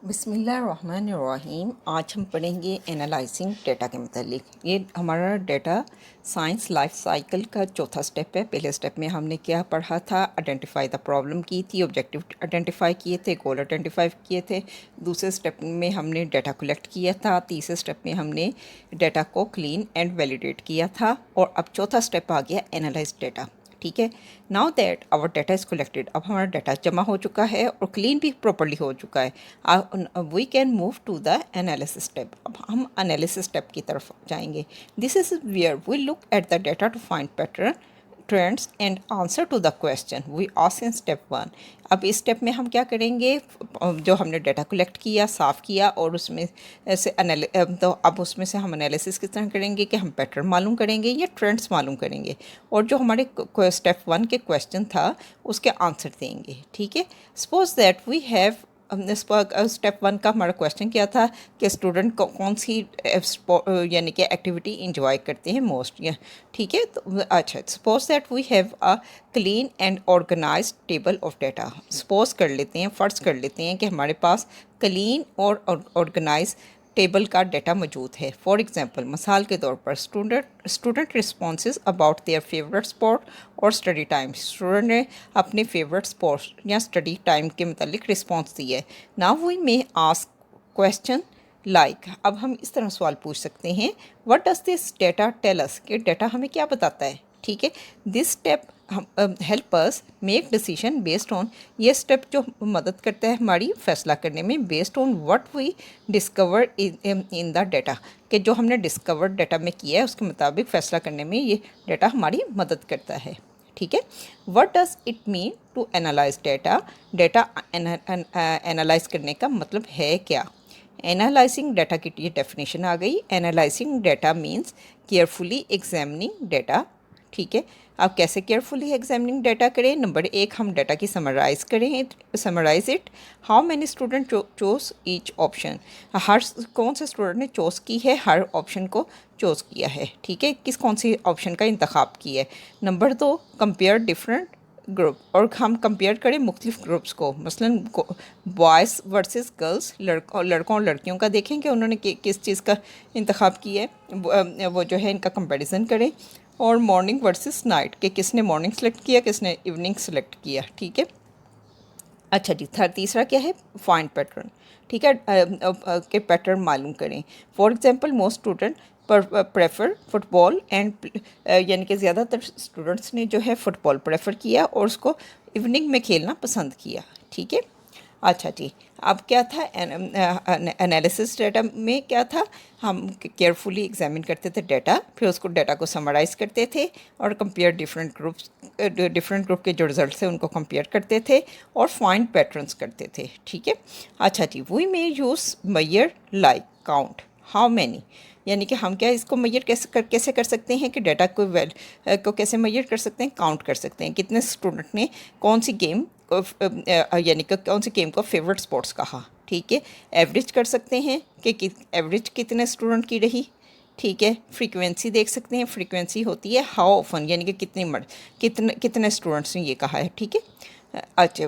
बिस्मिल्लाहिर्रहमानिर्रहीम। आज हम पढ़ेंगे एनालाइजिंग डेटा के मतलब। ये हमारा डेटा साइंस लाइफ साइकिल का चौथा स्टेप है। पहले स्टेप में हमने क्या पढ़ा था? आइडेंटिफाई द प्रॉब्लम की थी, ऑब्जेक्टिव आइडेंटिफाई किए थे, गोल आइडेंटिफाई किए थे। दूसरे स्टेप में हमने डाटा कलेक्ट किया था। तीसरे स्टेप में हमने डाटा को क्लीन एंड वैलिडेट किया था। और अब चौथा स्टेप आ गया एनालाइज डेटा। ठीक है, now that our data is collected, अब हमारा डाटा जमा हो चुका है और क्लीन भी प्रॉपरली हो चुका है। We can move to the analysis step. अब हम एनालिसिस स्टेप की तरफ जाएंगे। This is where we look at the data to find pattern, trends and answer to the question we ask in step one. अब इस step में हम क्या करेंगे? जो हमने डाटा कलेक्ट किया, साफ़ किया और उसमें से तो अब उसमें से हम एनालिसिस किस तरह करेंगे कि हम पैटर्न मालूम करेंगे या ट्रेंड्स मालूम करेंगे, और जो हमारे स्टेप वन के क्वेश्चन था उसके आंसर देंगे। ठीक है, suppose that we have step one का हमारा क्वेश्चन क्या था कि स्टूडेंट कौन सी यानी कि एक्टिविटी इंजॉय करते हैं मोस्ट, या ठीक है। तो अच्छा, suppose that we have a clean and organised table of data. Suppose कर लेते हैं, फ़र्ज़ कर लेते हैं कि हमारे पास क्लीन और ऑर्गेनाइज टेबल का डाटा मौजूद है। फॉर एग्जांपल, मिसाल के तौर पर student responses about their favourite sport और स्टडी टाइम। स्टूडेंट ने अपने फेवरेट स्पोर्ट्स या स्टडी टाइम के मतलब रिस्पॉन्स दिया है। Now we may ask question like, अब हम इस तरह सवाल पूछ सकते हैं, what does this data tell us, कि डेटा हमें क्या बताता है। ठीक है, this step help us make decision based on, ये स्टेप जो मदद करता है हमारी फैसला करने में based on what we discover in the data, कि जो हमने डिस्कवर डाटा में किया है उसके मुताबिक फ़ैसला करने में ये डाटा हमारी मदद करता है। ठीक है, what does it mean to analyse data, data analyse करने का मतलब है क्या। एनालाइजिंग डाटा की ये डेफिनेशन आ गई। Analysing data means carefully examining data. ठीक है, अब कैसे केयरफुली एग्जामिनिंग डाटा करें? नंबर एक, हम डाटा की summarise it. How many student chose each option, हर कौन से स्टूडेंट ने चोज़ की है, हर ऑप्शन को चोज़ किया है। ठीक है, कौन सी ऑप्शन का इंतखाब किया है। नंबर दो, कंपेयर डिफरेंट ग्रुप, और हम कंपेयर करें मुख्तलिफ ग्रुप्स को, मसलन बॉयज़ वर्सेस गर्ल्स, लड़कों और लड़कियों का देखें कि उन्होंने किस चीज़ का इंतखाब किया है, वो जो है इनका कंपैरिजन करें। और मॉर्निंग वर्सेस नाइट, कि किसने मॉर्निंग सेलेक्ट किया, किसने इवनिंग सेलेक्ट किया। ठीक है, अच्छा जी, तीसरा क्या है? Find pattern. ठीक है, के पैटर्न मालूम करें। For example, most student prefer football and, यानी कि ज़्यादातर स्टूडेंट्स ने जो है फुटबॉल प्रेफर किया और उसको इवनिंग में खेलना पसंद किया। ठीक है, अच्छा जी, अब क्या था एनालिसिस डाटा में? क्या था, हम केयरफुली एग्जामिन करते थे डाटा, फिर उसको डाटा को समराइज़ करते थे और कंपेयर डिफरेंट ग्रुप के जो रिजल्ट थे उनको कंपेयर करते थे और फाइंड पैटर्न्स करते थे। ठीक है, अच्छा जी, we may use mayor like count, how many, यानी कि हम क्या इसको मैयर कैसे कर सकते हैं कि डाटा को कैसे मैयर कर सकते हैं, काउंट कर सकते हैं कितने स्टूडेंट ने कौन सी गेम को यानी कि कौन सी गेम को फेवरेट स्पोर्ट्स कहा। ठीक है, एवरेज कर सकते हैं कि एवरेज कितने स्टूडेंट की रही। ठीक है, फ्रीक्वेंसी देख सकते हैं, फ्रीक्वेंसी होती है हाउ ऑफन, यानी कि कितने स्टूडेंट्स ने ये कहा है। ठीक है, अच्छा,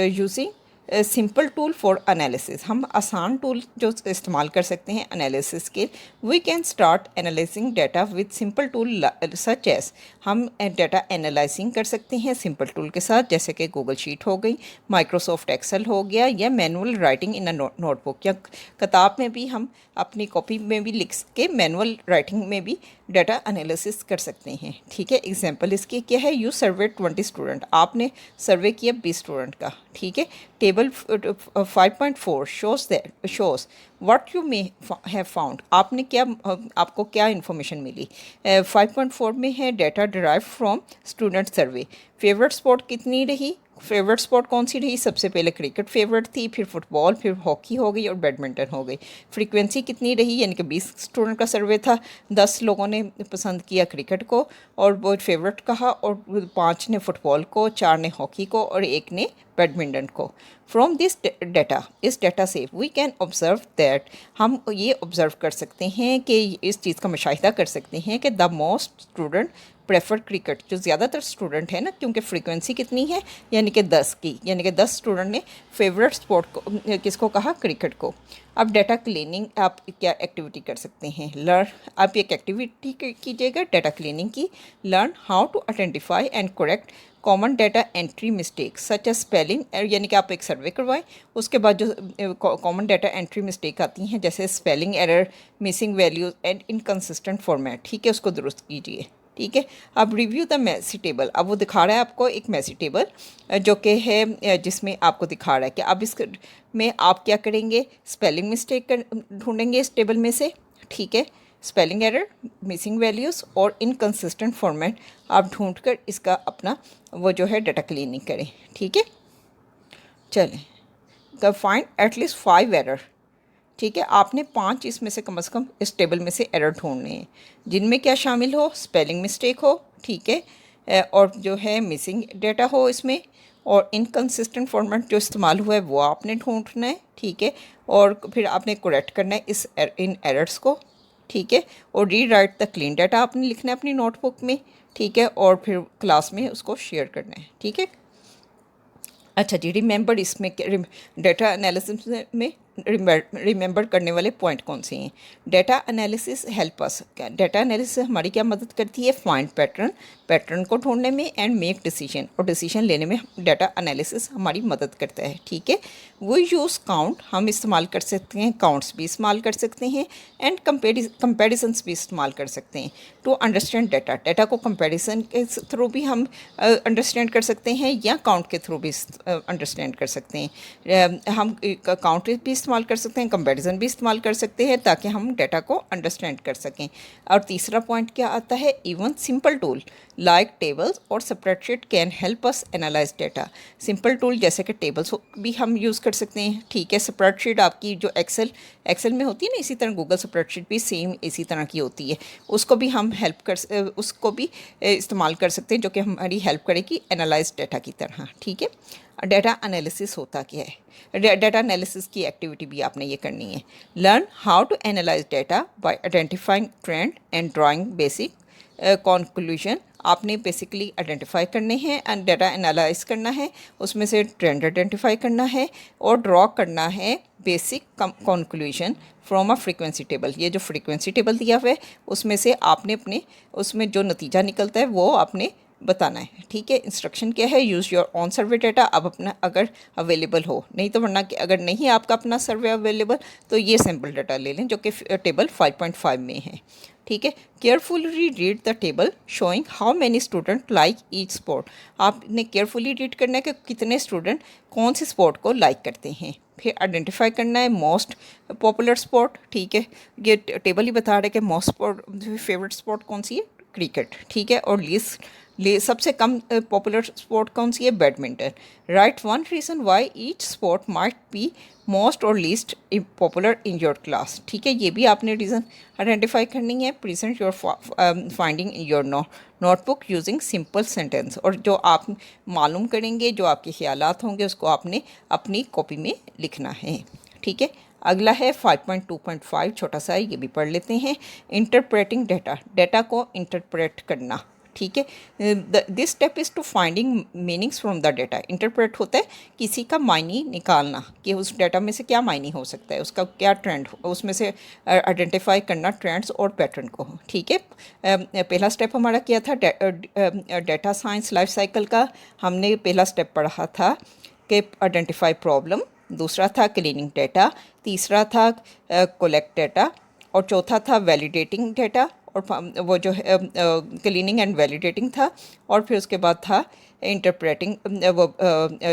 using simple tool for analysis, हम आसान टूल जो इस्तेमाल कर सकते हैं एनालिसिस के। We can start analysing data with simple tool such as, हम डाटा एनालाइजिंग कर सकते हैं सिंपल टूल के साथ, जैसे कि गूगल शीट हो गई, माइक्रोसॉफ्ट एक्सेल हो गया, या manual writing in a notebook, या किताब में भी हम अपनी कॉपी में भी लिख के मैनुअल राइटिंग में भी डाटा एनालिसिस कर सकते हैं। ठीक है, एग्जांपल इसकी क्या है? यू सर्वे 20 स्टूडेंट, आपने सर्वे किया 20 स्टूडेंट का। ठीक है, table 5.4 shows what you may have found, आपने क्या आपको क्या इन्फॉर्मेशन मिली। 5.4 में है data derive from student survey. Favourite sport कितनी रही? फेवरेट स्पोर्ट कौन सी रही? सबसे पहले क्रिकेट फेवरेट थी, फिर फुटबॉल, फिर हॉकी हो गई और बैडमिंटन हो गई। फ्रीक्वेंसी कितनी रही? यानी कि 20 स्टूडेंट का सर्वे था, 10 लोगों ने पसंद किया क्रिकेट को और वो फेवरेट कहा, और 5 ने फुटबॉल को, 4 ने हॉकी को और 1 ने बैडमिंटन को। फ्रॉम दिस डाटा, इस डाटा से वी कैन ऑब्ज़र्व दैट, हम ये ऑब्ज़र्व कर सकते हैं कि इस चीज़ का मुशाहिदा कर सकते हैं कि the most student prefer cricket, जो ज़्यादातर स्टूडेंट है ना, क्योंकि फ्रीक्वेंसी कितनी है, यानी कि 10 की, यानी कि 10 स्टूडेंट ने फेवरेट स्पोर्ट को किसको कहा, क्रिकेट को। अब डाटा क्लीनिंग आप क्या एक्टिविटी कर सकते हैं, लर्न, आप एक एक्टिविटी कीजिएगा डाटा क्लीनिंग की। Learn how to identify and correct common data entry mistake such as spelling, यानी कि आप एक सर्वे करवाएं, उसके बाद जो कॉमन डाटा एंट्री मिस्टेक आती हैं जैसे spelling error, missing values and inconsistent format, ठीक है, उसको दुरुस्त कीजिए। ठीक है, अब रिव्यू द मैसी टेबल, अब वो दिखा रहा है आपको एक मैसी टेबल जो कि है जिसमें आपको दिखा रहा है कि अब इस में आप क्या करेंगे, स्पेलिंग मिस्टेक ढूंढेंगे इस टेबल में से, ठीक है, स्पेलिंग एरर, मिसिंग वैल्यूज़ और इनकंसिस्टेंट फॉर्मेट आप ढूंढकर इसका अपना वो जो है डाटा क्लीनिंग करें। ठीक है, चलें, फाइंड एटलीस्ट 5 एरर, ठीक है, आपने 5 इसमें से कम इस टेबल में से एरर ढूंढने हैं, जिनमें क्या शामिल हो, स्पेलिंग मिस्टेक हो, ठीक है, और जो है मिसिंग डेटा हो इसमें, और इनकंसिस्टेंट फॉर्मेट जो इस्तेमाल हुआ है वो आपने ढूंढना है, ठीक है, और फिर आपने करेक्ट करना है इन एरर्स को, ठीक है, और री राइट द क्लीन डाटा आपने लिखना है अपनी नोटबुक में, ठीक है, और फिर क्लास में उसको शेयर करना है। ठीक है, अच्छा जी, रिमेंबर, इसमें डाटा एनालिसिस में रिमेंबर करने वाले पॉइंट कौन से हैं। Data analysis help us, data analysis हमारी क्या मदद करती है, फाइंड पैटर्न को ढूंढने में, एंड मेक डिसीजन, और डिसीजन लेने में डाटा एनालिसिस हमारी मदद करता है। ठीक है, वो यूज़ काउंट, हम इस्तेमाल कर सकते हैं, काउंट्स भी इस्तेमाल कर सकते हैं, एंड कंपेरिजन्स भी इस्तेमाल कर सकते हैं टू अंडरस्टैंड डाटा को कंपेरिजन के थ्रू भी हम अंडरस्टैंड कर सकते हैं या काउंट के थ्रू भी अंडरस्टैंड कर सकते हैं। हम काउंट भी इस्तेमाल कर सकते हैं, कंपैरिजन भी इस्तेमाल कर सकते हैं ताकि हम डाटा को अंडरस्टैंड कर सकें। और तीसरा पॉइंट क्या आता है, even simple tool like tables और spreadsheet can help us analyse data. Simple tool जैसे कि टेबल्स भी हम यूज़ कर सकते हैं, ठीक है, स्प्रेडशीट आपकी जो एक्सेल में होती है ना, इसी तरह गूगल स्प्रेडशीट भी सेम इसी तरह की होती है, उसको भी हम उसको भी इस्तेमाल कर सकते हैं, जो कि हमारी हेल्प करेगी एनालाइज डाटा की तरह। ठीक है, डाटा एनालिसिस होता क्या है, डाटा एनालिसिस की एक्टिविटी भी आपने ये करनी है। Learn how to analyse data by identifying trend and drawing basic conclusion, आपने बेसिकली आइडेंटिफाई करने हैं एंड डाटा एनालाइज करना है, उसमें से ट्रेंड आइडेंटिफाई करना है और ड्रॉ करना है basic conclusion from a frequency table. ये जो फ्रीक्वेंसी टेबल दिया हुआ है उसमें से आपने अपने उसमें जो नतीजा निकलता है वो आपने बताना है। ठीक है, इंस्ट्रक्शन क्या है, use your on survey data, अब अपना अगर अवेलेबल हो, नहीं तो वरना कि अगर नहीं आपका अपना सर्वे अवेलेबल तो ये सैम्पल डाटा ले लें जो कि टेबल 5.5 में है। ठीक है, carefully read the table showing how many student like each sport, आपने केयरफुली रीड करना है कि कितने स्टूडेंट कौन सी स्पोर्ट को लाइक करते हैं। फिर आइडेंटिफाई करना है मोस्ट पॉपुलर स्पोर्ट, ठीक है, ये टेबल ही बता रहा है कि मोस्ट फेवरेट स्पोर्ट कौन सी है, क्रिकेट, ठीक है, और सबसे कम पॉपुलर स्पोर्ट कौन सी है, badminton. Right one reason why each sport might be most और least popular in your class, ठीक है, ये भी आपने रीज़न आइडेंटिफाई करनी है। Present your finding in your notebook using simple sentence, और जो आप मालूम करेंगे, जो आपके ख्यालात होंगे उसको आपने अपनी कॉपी में लिखना है। ठीक है, अगला है 5.2.5, छोटा सा है, ये भी पढ़ लेते हैं। इंटरप्रेटिंग डाटा को इंटरप्रेट करना, ठीक है, this step is to finding meanings from the data. Interpret होता है किसी का मायने निकालना कि उस डाटा में से क्या मायने हो सकता है, उसका क्या ट्रेंड, उसमें से आइडेंटिफाई करना ट्रेंड्स और पैटर्न को। ठीक है, पहला स्टेप हमारा क्या था, डाटा साइंस लाइफ साइकिल का हमने पहला स्टेप पढ़ा था कि आइडेंटिफाई प्रॉब्लम, दूसरा था क्लीनिंग डाटा, तीसरा था कलेक्ट डाटा, और चौथा था वैलिडेटिंग डाटा, और वो जो है क्लीनिंग एंड वैलिडेटिंग था, और फिर उसके बाद था इंटरप्रेटिंग, वो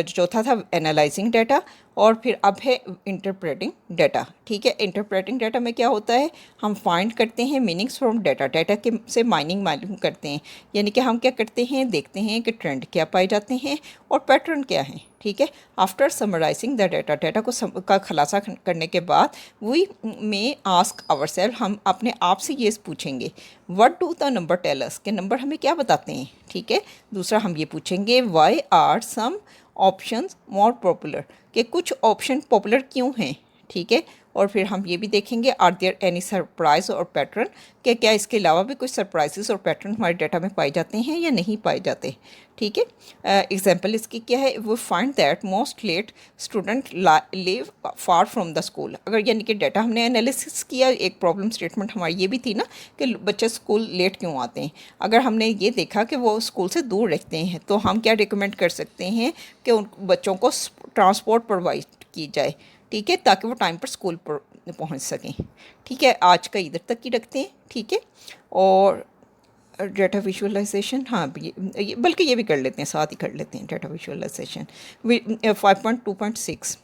चौथा था एनालाइजिंग डाटा, और फिर अब है इंटरप्रेटिंग डाटा। ठीक है, इंटरप्रेटिंग डाटा में क्या होता है, हम फाइंड करते हैं मीनिंग्स फ्रॉम डाटा के से माइनिंग मालूम करते हैं, यानी कि हम क्या करते हैं, देखते हैं कि ट्रेंड क्या पाए जाते हैं और पैटर्न क्या है। ठीक है, आफ्टर समराइजिंग द डाटा का खुलासा करने के बाद वी में आस्क आवर सेल्फ, हम अपने आप से ये पूछेंगे, what do the number tell us, के नंबर हमें क्या बताते हैं। ठीक है, दूसरा हम ये पूछेंगे, why are some options more popular, कि कुछ ऑप्शन पॉपुलर क्यों हैं, ठीक है। और फिर हम ये भी देखेंगे आर देयर एनी सरप्राइज और पैटर्न, कि क्या इसके अलावा भी कुछ सरप्राइजेस और पैटर्न हमारे डाटा में पाए जाते हैं या नहीं पाए जाते, ठीक है। एग्जांपल इसकी क्या है, वो find that most late student live far from the school. अगर यानी कि डाटा हमने एनालिसिस किया, एक प्रॉब्लम स्टेटमेंट हमारी ये भी थी ना कि बच्चे स्कूल लेट क्यों आते हैं। अगर हमने ये देखा कि वो स्कूल से दूर रहते हैं तो हम क्या रिकमेंड कर सकते हैं कि उन बच्चों को ट्रांसपोर्ट प्रोवाइड की जाए, ठीक है, ताकि वो टाइम पर स्कूल पर पहुंच सकें, ठीक है। आज का इधर तक ही रखते हैं, ठीक है। और डाटा विजुअलाइजेशन, हाँ बल्कि ये भी कर लेते हैं, साथ ही कर लेते हैं डाटा विजुअलाइजेशन 5.2.6।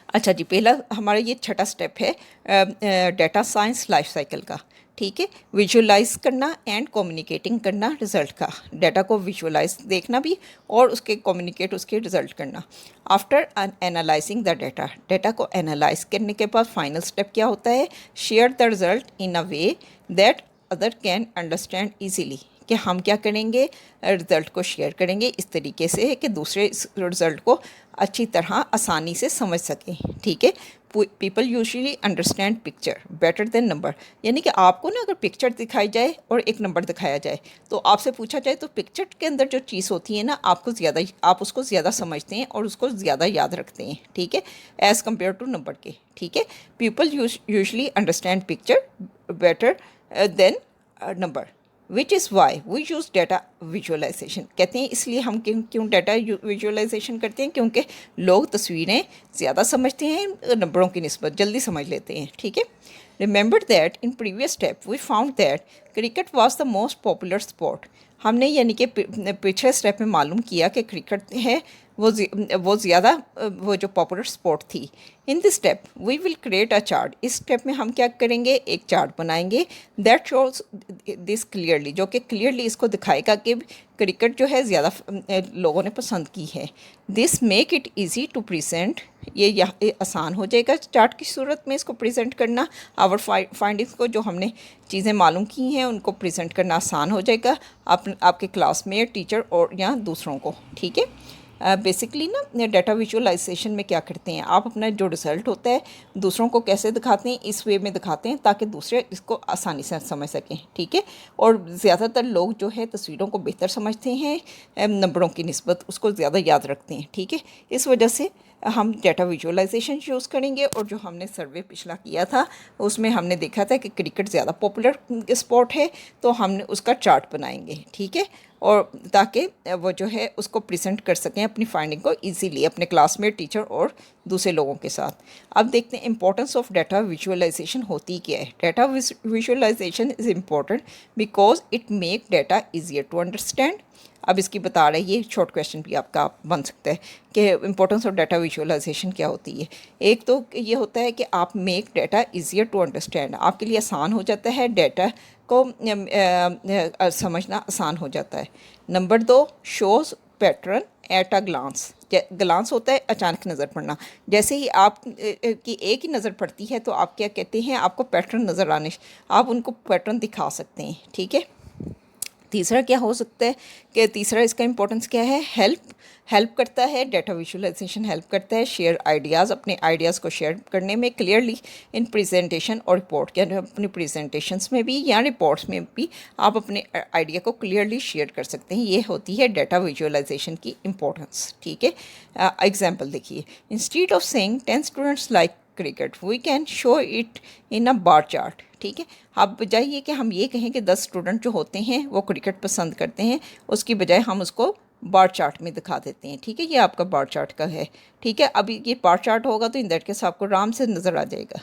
अच्छा जी, पहला हमारा ये छठा स्टेप है डाटा साइंस लाइफ साइकिल का, ठीक है। विजुअलाइज करना एंड कम्युनिकेटिंग करना रिज़ल्ट का, डाटा को विजुअलाइज देखना भी और उसके कम्युनिकेट उसके रिज़ल्ट करना। After analysing the data, data को एनालाइज करने के बाद फाइनल स्टेप क्या होता है, share the result in a way that other can understand easily, कि हम क्या करेंगे, रिज़ल्ट को शेयर करेंगे इस तरीके से कि दूसरे इस रिज़ल्ट को अच्छी तरह आसानी से समझ सकें, ठीक है। People usually understand picture better than number, यानी कि आपको ना अगर पिक्चर दिखाई जाए और एक नंबर दिखाया जाए तो आपसे पूछा जाए तो पिक्चर के अंदर जो चीज़ होती है ना, आप उसको ज़्यादा समझते हैं और उसको ज़्यादा याद रखते हैं, ठीक है, एज़ कम्पेयर टू नंबर के, ठीक है। People usually understand picture better than number, which is why we use data visualisation. कहते हैं इसलिए हम क्यों डाटा विजुअलाइजेशन करते हैं, क्योंकि लोग तस्वीरें ज़्यादा समझते हैं नंबरों की निस्बत, जल्दी समझ लेते हैं, ठीक है। Remember that in previous step we found that cricket was the most popular sport. हमने यानी कि पिछले स्टेप में मालूम किया कि क्रिकेट है वो ज़्यादा वो जो पॉपुलर स्पोर्ट थी। In this step we will create a chart, इस स्टेप में हम क्या करेंगे, एक चार्ट बनाएंगे दैट शोज दिस क्लियरली, जो कि क्लियरली इसको दिखाएगा कि क्रिकेट जो है ज़्यादा लोगों ने पसंद की है। This make it easy to present, ये आसान हो जाएगा चार्ट की सूरत में इसको प्रेजेंट करना। आवर फाइंडिंग्स को, जो हमने चीज़ें मालूम की हैं उनको प्रेजेंट करना आसान हो जाएगा आपके क्लासमेट, टीचर और या दूसरों को, ठीक है। बेसिकली ना डाटा विजुअलाइजेशन में क्या करते हैं, आप अपना जो रिज़ल्ट होता है दूसरों को कैसे दिखाते हैं, इस वे में दिखाते हैं ताकि दूसरे इसको आसानी से समझ सकें, ठीक है। और ज़्यादातर लोग जो है तस्वीरों को बेहतर समझते हैं नंबरों की निस्बत, उसको ज़्यादा याद रखते हैं, ठीक है। इस वजह से हम डाटा विजुअलाइजेशन यूज़ करेंगे। और जो हमने सर्वे पिछला किया था उसमें हमने देखा था कि क्रिकेट ज़्यादा पॉपुलर स्पोर्ट है, तो हमने उसका चार्ट बनाएंगे, ठीक है। और ताकि वो जो है उसको प्रेजेंट कर सकें अपनी फाइंडिंग को इजीली अपने क्लासमेट, टीचर और दूसरे लोगों के साथ। अब देखते हैं इंपॉर्टेंस ऑफ डाटा विजुअलाइजेशन होती क्या है। Data visualisation is important because it make data easier to understand. अब इसकी बता रहे, ये शॉर्ट क्वेश्चन भी आपका बन सकता है कि इंपॉर्टेंस ऑफ डाटा विजुअलाइजेशन क्या होती है। एक तो ये होता है कि आप make data easier to understand, आपके लिए आसान हो जाता है, डाटा को समझना आसान हो जाता है। Number 2, shows pattern at a glance. Glance होता है अचानक नज़र पड़ना, जैसे ही आप की एक ही नज़र पड़ती है तो आप क्या कहते हैं, आपको पैटर्न नज़र आने, आप उनको पैटर्न दिखा सकते हैं, ठीक है। तीसरा क्या हो सकता है कि तीसरा इसका इंपॉर्टेंस क्या है, हेल्प करता है, डाटा विजुअलाइजेशन हेल्प करता है शेयर आइडियाज़, अपने आइडियाज़ को शेयर करने में क्लियरली इन प्रेजेंटेशन और रिपोर्ट, यानी अपनी प्रेजेंटेशंस में भी या रिपोर्ट्स में भी आप अपने आइडिया को क्लियरली शेयर कर सकते हैं। ये होती है डाटा विजुअलाइजेशन की इंपॉर्टेंस, ठीक है। एग्जाम्पल देखिए, instead of saying 10 students like cricket we can show it in a bar chart, ठीक है। अब बजाय ये कि हम ये कहें कि 10 स्टूडेंट जो होते हैं वो क्रिकेट पसंद करते हैं, उसकी बजाय हम उसको बार चार्ट में दिखा देते हैं, ठीक है। ये आपका बार चार्ट का है, ठीक है। अभी ये बार चार्ट होगा तो इन दैट केस आपको आराम से नज़र आ जाएगा।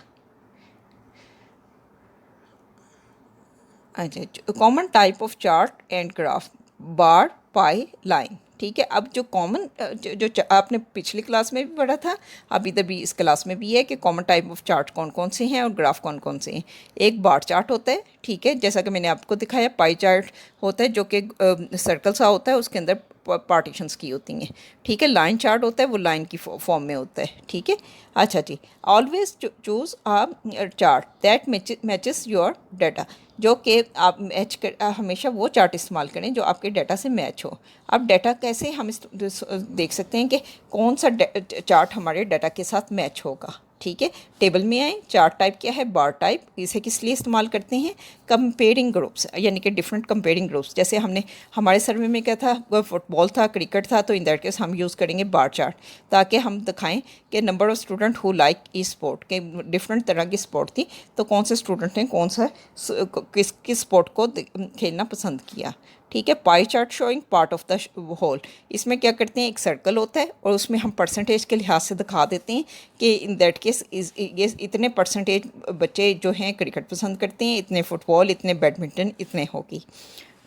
अच्छा, common type of chart and graph, bar, pi, line, ठीक है। अब जो कॉमन जो आपने पिछली क्लास में भी पढ़ा था, अब इधर भी इस क्लास में भी है कि कॉमन टाइप ऑफ चार्ट कौन कौन से हैं और ग्राफ कौन कौन से हैं। एक बार चार्ट होता है, ठीक है, जैसा कि मैंने आपको दिखाया। पाई चार्ट होता है जो कि सर्कल सा होता है, उसके अंदर पार्टीशंस की होती हैं, ठीक है। लाइन चार्ट होता है, वो लाइन की फॉर्म में होता है, ठीक है। अच्छा जी, always choose a chart that matches your data, जो कि आप मैच कर हमेशा वो चार्ट इस्तेमाल करें जो आपके डाटा से मैच हो। अब डाटा कैसे हम देख सकते हैं कि कौन सा चार्ट हमारे डाटा के साथ मैच होगा। ठीक है, टेबल में आए, चार्ट टाइप क्या है, बार टाइप। इसे किस लिए इस्तेमाल करते हैं, कंपेयरिंग ग्रुप्स, यानी कि डिफरेंट कंपेयरिंग ग्रुप्स। जैसे हमने हमारे सर्वे में क्या था, वो फुटबॉल था, क्रिकेट था, तो इन दैट केस हम यूज़ करेंगे बार चार्ट, ताकि हम दिखाएं कि number of student who like E sport, के डिफरेंट तरह की स्पोर्ट थी, तो कौन से स्टूडेंट ने कौन सा किस स्पोर्ट को खेलना पसंद किया। ठीक है, pie chart showing part of the whole. इसमें क्या करते हैं, एक सर्कल होता है और उसमें हम परसेंटेज के लिहाज से दिखा देते हैं कि इन दैट केस ये इतने परसेंटेज बच्चे जो हैं क्रिकेट पसंद करते हैं, इतने फुटबॉल, इतने बैडमिंटन, इतने हॉकी।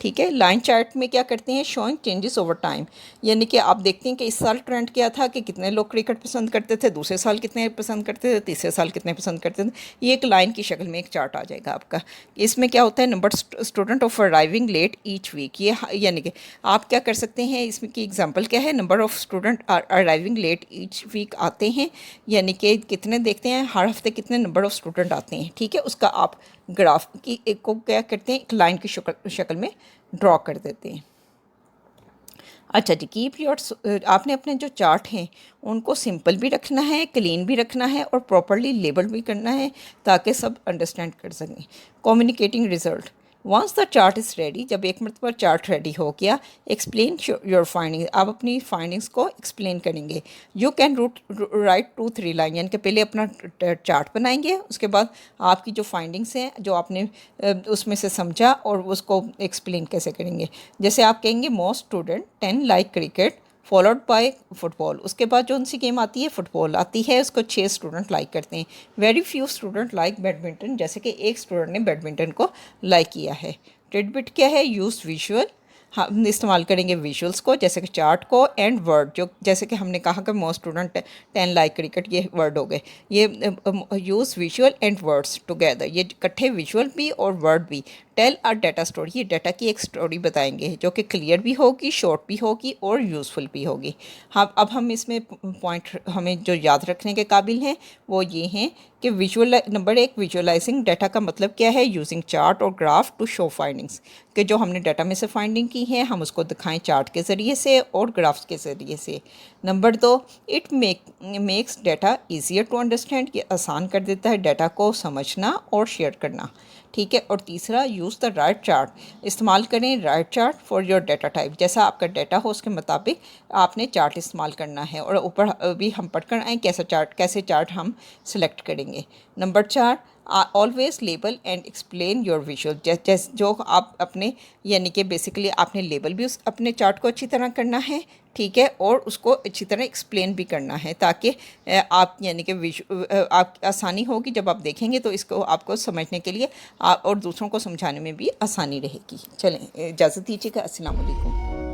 ठीक है, लाइन चार्ट में क्या करते हैं, शोइंग चेंजेस ओवर टाइम, यानी कि आप देखते हैं कि इस साल ट्रेंड क्या था कि कितने लोग क्रिकेट पसंद करते थे, दूसरे साल कितने पसंद करते थे, तीसरे साल कितने पसंद करते थे। ये एक लाइन की शक्ल में एक चार्ट आ जाएगा आपका। इसमें क्या होता है, number student of arriving late each week, ये यानी कि आप क्या कर सकते हैं, इसमें की एग्जांपल क्या है, number of student arriving late each week आते हैं, यानी कि कितने देखते हैं हर हफ्ते कितने नंबर ऑफ़ स्टूडेंट आते हैं। ठीक है, उसका आप ग्राफ की एक को क्या करते हैं, एक लाइन की शक्ल में ड्रॉ कर देते हैं। अच्छा जी, कीप योर, आपने अपने जो चार्ट हैं उनको सिंपल भी रखना है, क्लीन भी रखना है और प्रॉपरली लेबल भी करना है, ताकि सब अंडरस्टैंड कर सकें। Communicating result, once the chart is ready, जब एक मरतबा चार्ट रेडी हो गया, एक्सप्लेन योर फाइंडिंग, आप अपनी फाइंडिंग्स को एक्सप्लेन करेंगे। यू कैन राइट 2-3 लाइन, यानी कि पहले अपना चार्ट बनाएंगे, उसके बाद आपकी जो फाइंडिंग्स हैं जो आपने उसमें से समझा और उसको एक्सप्लेन कैसे करेंगे। जैसे आप कहेंगे most student 10 like cricket followed by football, उसके बाद जो उनसी गेम आती है फुटबॉल आती है, उसको 6 स्टूडेंट लाइक करते हैं। Very few student like badminton, जैसे कि एक स्टूडेंट ने बैडमिंटन को लाइक किया है। टिडबिट क्या है, यूज विजुअल, हम इस्तेमाल करेंगे विजुअल्स को, जैसे कि चार्ट को, एंड वर्ड, जो जैसे कि हमने कहा कि मोस्ट स्टूडेंट 10 लाइक क्रिकेट, ये वर्ड हो गए। ये use visual and words together, ये इकट्ठे विजुअल भी और वर्ड भी। टेल अ डाटा स्टोरी, ये डाटा की एक स्टोरी बताएंगे जो कि क्लियर भी होगी, शॉर्ट भी होगी और यूज़फुल भी होगी। हाँ, अब हम इसमें पॉइंट हमें जो याद रखने के काबिल हैं वो ये हैं कि नंबर 1, विजुअलाइजिंग डाटा का मतलब क्या है, यूजिंग चार्ट और ग्राफ टू शो फाइंडिंग्स, कि जो हमने डाटा में से फाइंडिंग की है हम उसको दिखाएं चार्ट के ज़रिए से और ग्राफ्स के ज़रिए से। Number 2, it makes data easier to understand, ये आसान कर देता है डाटा को समझना और शेयर करना। ठीक है, और तीसरा, यूज़ द राइट चार्ट, इस्तेमाल करें right chart for your data type, जैसा आपका डाटा हो उसके मुताबिक आपने चार्ट इस्तेमाल करना है। और ऊपर भी हम पढ़ कर आएँ कैसे चार्ट हम सेलेक्ट करेंगे। Number 4, always label and explain your visual, जैसे जो आप अपने, यानी कि बेसिकली आपने लेबल भी उस अपने चार्ट को अच्छी तरह करना है। ठीक है, और उसको अच्छी तरह एक्सप्लेन भी करना है, ताकि आप, यानी कि आप आसानी होगी जब आप देखेंगे तो इसको आपको समझने के लिए और दूसरों को समझाने में भी आसानी रहेगी। चलें, इजाज़त दीजिएगा, अस्सलाम वालेकुम।